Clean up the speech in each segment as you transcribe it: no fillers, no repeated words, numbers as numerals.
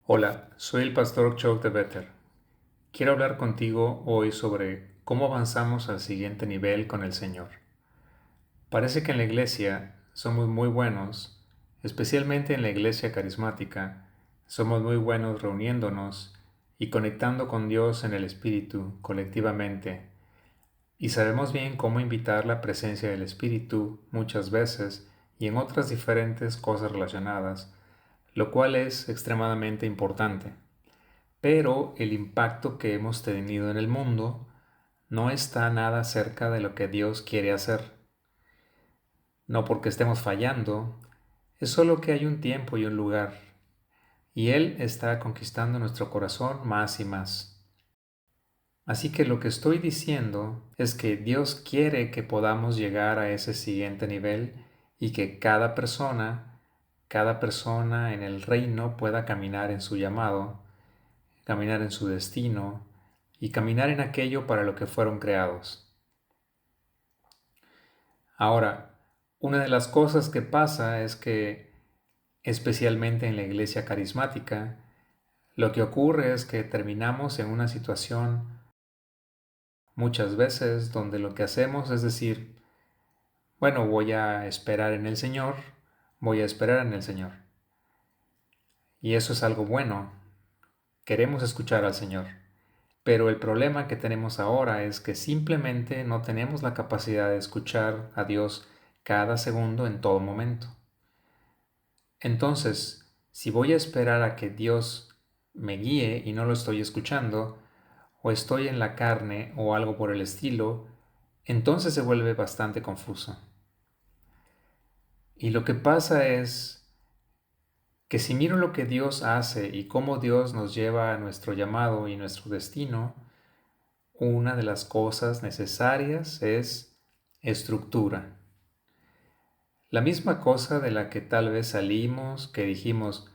Hola, soy el pastor Chuck de Better. Quiero hablar contigo hoy sobre cómo avanzamos al siguiente nivel con el Señor. Parece que en la iglesia somos muy buenos, especialmente en la iglesia carismática, somos muy buenos reuniéndonos y conectando con Dios en el Espíritu colectivamente, y sabemos bien cómo invitar la presencia del Espíritu muchas veces y en otras diferentes cosas relacionadas, lo cual es extremadamente importante. Pero el impacto que hemos tenido en el mundo no está nada cerca de lo que Dios quiere hacer. No porque estemos fallando, es solo que hay un tiempo y un lugar, y Él está conquistando nuestro corazón más y más. Así que lo que estoy diciendo es que Dios quiere que podamos llegar a ese siguiente nivel y que cada persona en el reino pueda caminar en su llamado, caminar en su destino y caminar en aquello para lo que fueron creados. Ahora, una de las cosas que pasa es que, especialmente en la iglesia carismática, lo que ocurre es que terminamos en una situación muchas veces donde lo que hacemos es decir, bueno, voy a esperar en el Señor, voy a esperar en el Señor. Y eso es algo bueno, queremos escuchar al Señor. Pero el problema que tenemos ahora es que simplemente no tenemos la capacidad de escuchar a Dios cada segundo en todo momento. Entonces, si voy a esperar a que Dios me guíe y no lo estoy escuchando, o estoy en la carne o algo por el estilo, entonces se vuelve bastante confuso. Y lo que pasa es que si miro lo que Dios hace y cómo Dios nos lleva a nuestro llamado y nuestro destino, una de las cosas necesarias es estructura. La misma cosa de la que tal vez salimos, que dijimos,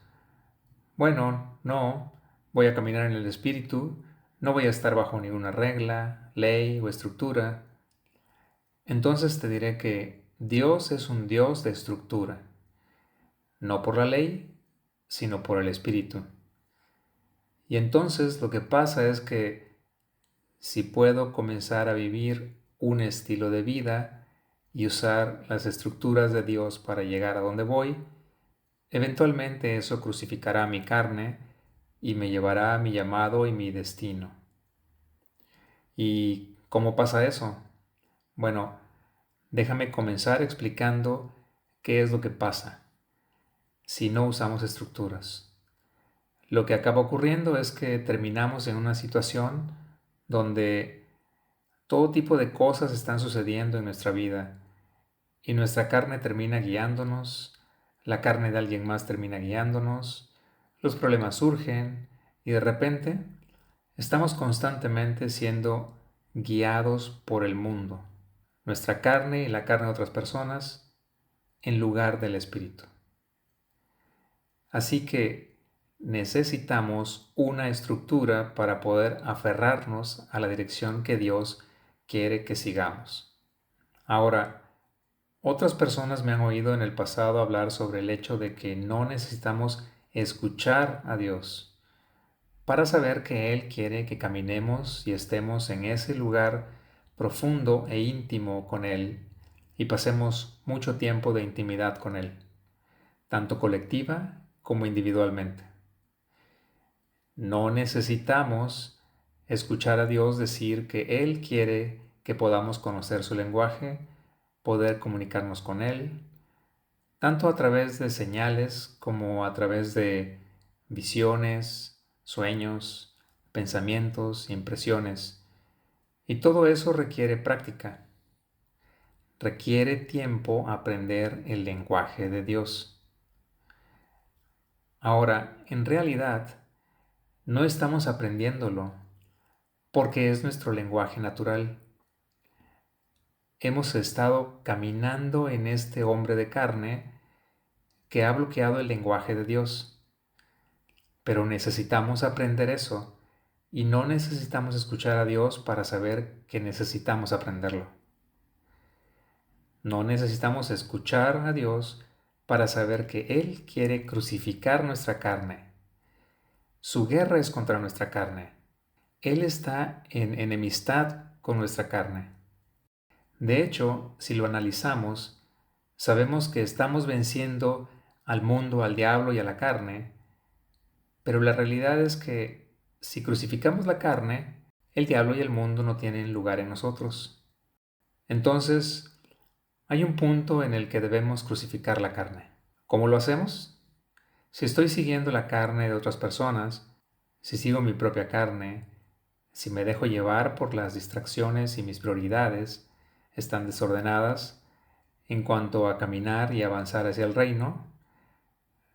bueno, no, voy a caminar en el Espíritu, no voy a estar bajo ninguna regla, ley o estructura. Entonces te diré que Dios es un Dios de estructura, no por la ley, sino por el Espíritu. Y entonces lo que pasa es que si puedo comenzar a vivir un estilo de vida y usar las estructuras de Dios para llegar a donde voy, eventualmente eso crucificará mi carne y me llevará a mi llamado y mi destino. ¿Y cómo pasa eso? Bueno, déjame comenzar explicando qué es lo que pasa si no usamos estructuras. Lo que acaba ocurriendo es que terminamos en una situación donde todo tipo de cosas están sucediendo en nuestra vida y nuestra carne termina guiándonos, la carne de alguien más termina guiándonos, los problemas surgen y de repente estamos constantemente siendo guiados por el mundo, nuestra carne y la carne de otras personas, en lugar del Espíritu. Así que necesitamos una estructura para poder aferrarnos a la dirección que Dios quiere que sigamos. Ahora, otras personas me han oído en el pasado hablar sobre el hecho de que no necesitamos escuchar a Dios para saber que Él quiere que caminemos y estemos en ese lugar profundo e íntimo con Él y pasemos mucho tiempo de intimidad con Él, tanto colectiva como individualmente. No necesitamos escuchar a Dios decir que Él quiere que podamos conocer su lenguaje, poder comunicarnos con Él, tanto a través de señales como a través de visiones, sueños, pensamientos, impresiones. Y todo eso requiere práctica. Requiere tiempo aprender el lenguaje de Dios. Ahora, en realidad, no estamos aprendiéndolo porque es nuestro lenguaje natural. Hemos estado caminando en este hombre de carne que ha bloqueado el lenguaje de Dios. Pero necesitamos aprender eso y no necesitamos escuchar a Dios para saber que necesitamos aprenderlo. No necesitamos escuchar a Dios para saber que Él quiere crucificar nuestra carne. Su guerra es contra nuestra carne. Él está en enemistad con nuestra carne. De hecho, si lo analizamos, sabemos que estamos venciendo al mundo, al diablo y a la carne, pero la realidad es que si crucificamos la carne, el diablo y el mundo no tienen lugar en nosotros. Entonces, hay un punto en el que debemos crucificar la carne. ¿Cómo lo hacemos? Si estoy siguiendo la carne de otras personas, si sigo mi propia carne, si me dejo llevar por las distracciones y mis prioridades están desordenadas en cuanto a caminar y avanzar hacia el reino,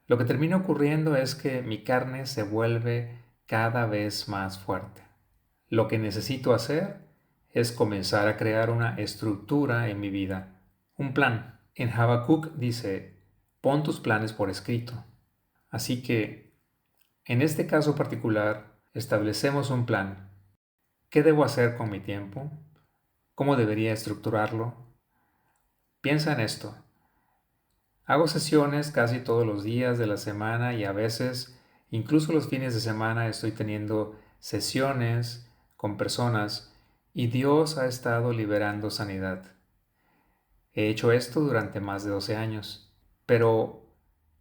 lo que termina ocurriendo es que mi carne se vuelve cada vez más fuerte. Lo que necesito hacer es comenzar a crear una estructura en mi vida, un plan. En Habacuc dice, pon tus planes por escrito. Así que, en este caso particular, establecemos un plan. ¿Qué debo hacer con mi tiempo? ¿Cómo debería estructurarlo? Piensa en esto. Hago sesiones casi todos los días de la semana y a veces, incluso los fines de semana, estoy teniendo sesiones con personas y Dios ha estado liberando sanidad. He hecho esto durante más de 12 años. Pero,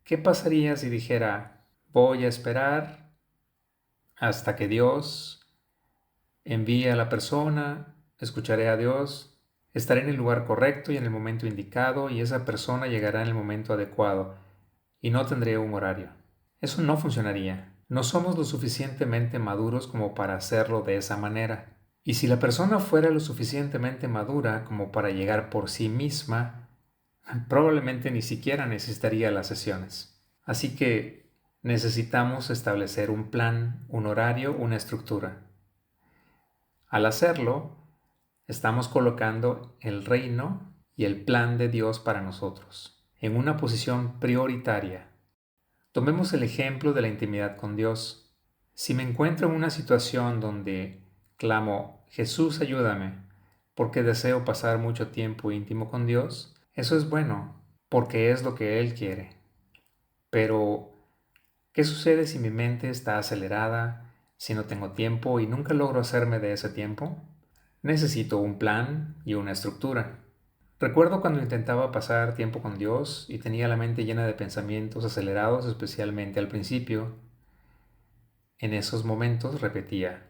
¿qué pasaría si dijera, voy a esperar hasta que Dios envíe a la persona, escucharé a Dios, estaré en el lugar correcto y en el momento indicado y esa persona llegará en el momento adecuado y no tendré un horario? Eso no funcionaría. No somos lo suficientemente maduros como para hacerlo de esa manera. Y si la persona fuera lo suficientemente madura como para llegar por sí misma, probablemente ni siquiera necesitaría las sesiones. Así que necesitamos establecer un plan, un horario, una estructura. Al hacerlo, estamos colocando el reino y el plan de Dios para nosotros en una posición prioritaria. Tomemos el ejemplo de la intimidad con Dios. Si me encuentro en una situación donde clamo, Jesús, ayúdame, porque deseo pasar mucho tiempo íntimo con Dios, eso es bueno, porque es lo que Él quiere. Pero, ¿qué sucede si mi mente está acelerada, si no tengo tiempo y nunca logro hacerme de ese tiempo? Necesito un plan y una estructura. Recuerdo cuando intentaba pasar tiempo con Dios y tenía la mente llena de pensamientos acelerados, especialmente al principio. En esos momentos repetía,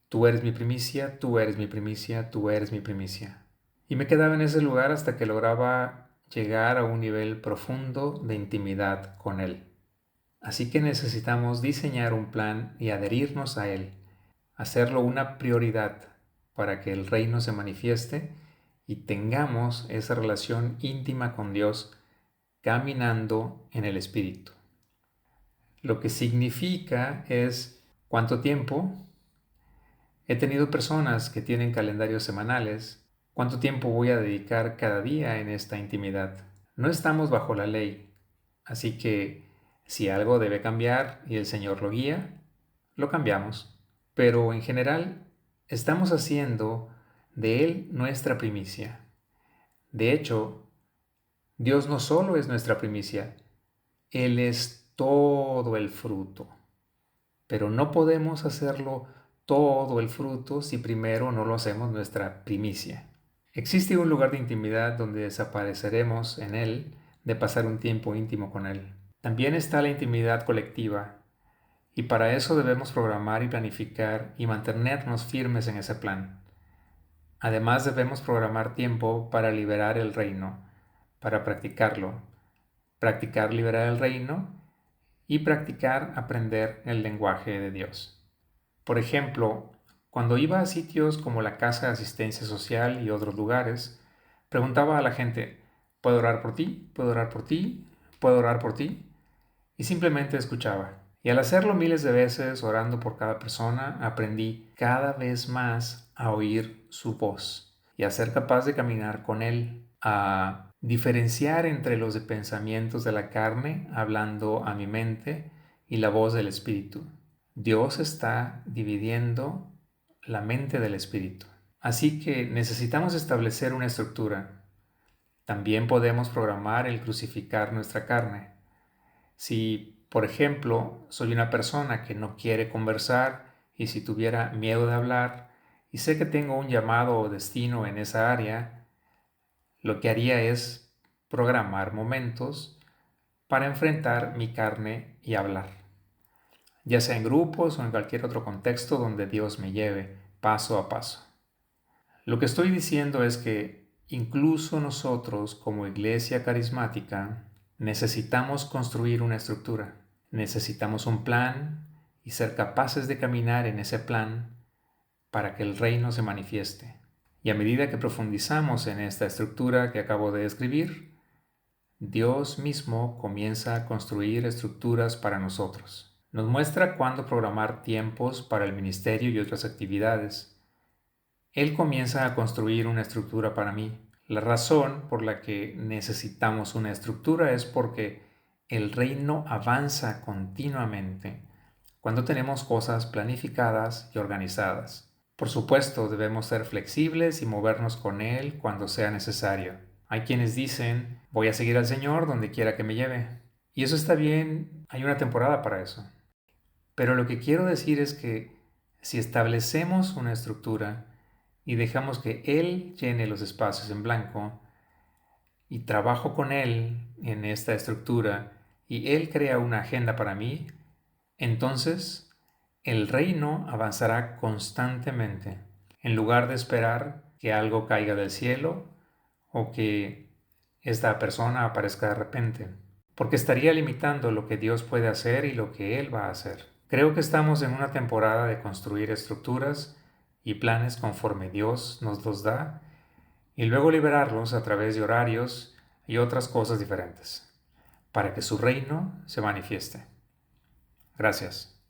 tú eres mi primicia, tú eres mi primicia, tú eres mi primicia. Y me quedaba en ese lugar hasta que lograba llegar a un nivel profundo de intimidad con Él. Así que necesitamos diseñar un plan y adherirnos a Él, hacerlo una prioridad para que el reino se manifieste y tengamos esa relación íntima con Dios caminando en el Espíritu. Lo que significa es cuánto tiempo. He tenido personas que tienen calendarios semanales. ¿Cuánto tiempo voy a dedicar cada día en esta intimidad? No estamos bajo la ley, así que si algo debe cambiar y el Señor lo guía, lo cambiamos. Pero en general estamos haciendo de Él nuestra primicia. De hecho, Dios no solo es nuestra primicia, Él es todo el fruto. Pero no podemos hacerlo todo el fruto si primero no lo hacemos nuestra primicia. Existe un lugar de intimidad donde desapareceremos en Él de pasar un tiempo íntimo con Él. También está la intimidad colectiva, y para eso debemos programar y planificar y mantenernos firmes en ese plan. Además debemos programar tiempo para liberar el reino, para practicarlo, practicar liberar el reino y practicar aprender el lenguaje de Dios. Por ejemplo, cuando iba a sitios como la Casa de Asistencia Social y otros lugares, preguntaba a la gente, ¿puedo orar por ti? ¿Puedo orar por ti? ¿Puedo orar por ti? Y simplemente escuchaba. Y al hacerlo miles de veces, orando por cada persona, aprendí cada vez más a oír su voz y a ser capaz de caminar con él, a diferenciar entre los pensamientos de la carne, hablando a mi mente, y la voz del Espíritu. Dios está dividiendo la mente del Espíritu. Así que necesitamos establecer una estructura. También podemos programar el crucificar nuestra carne. Si Por ejemplo, soy una persona que no quiere conversar y si tuviera miedo de hablar y sé que tengo un llamado o destino en esa área, lo que haría es programar momentos para enfrentar mi carne y hablar, ya sea en grupos o en cualquier otro contexto donde Dios me lleve paso a paso. Lo que estoy diciendo es que incluso nosotros como iglesia carismática necesitamos construir una estructura, necesitamos un plan y ser capaces de caminar en ese plan para que el reino se manifieste. Y a medida que profundizamos en esta estructura que acabo de describir, Dios mismo comienza a construir estructuras para nosotros. Nos muestra cuándo programar tiempos para el ministerio y otras actividades. Él comienza a construir una estructura para mí. La razón por la que necesitamos una estructura es porque el reino avanza continuamente cuando tenemos cosas planificadas y organizadas. Por supuesto, debemos ser flexibles y movernos con Él cuando sea necesario. Hay quienes dicen, voy a seguir al Señor donde quiera que me lleve. Y eso está bien, hay una temporada para eso. Pero lo que quiero decir es que si establecemos una estructura y dejamos que Él llene los espacios en blanco y trabajo con Él en esta estructura y Él crea una agenda para mí, entonces el reino avanzará constantemente en lugar de esperar que algo caiga del cielo o que esta persona aparezca de repente, porque estaría limitando lo que Dios puede hacer y lo que Él va a hacer. Creo que estamos en una temporada de construir estructuras y planes conforme Dios nos los da y luego liberarlos a través de horarios y otras cosas diferentes, para que su reino se manifieste. Gracias.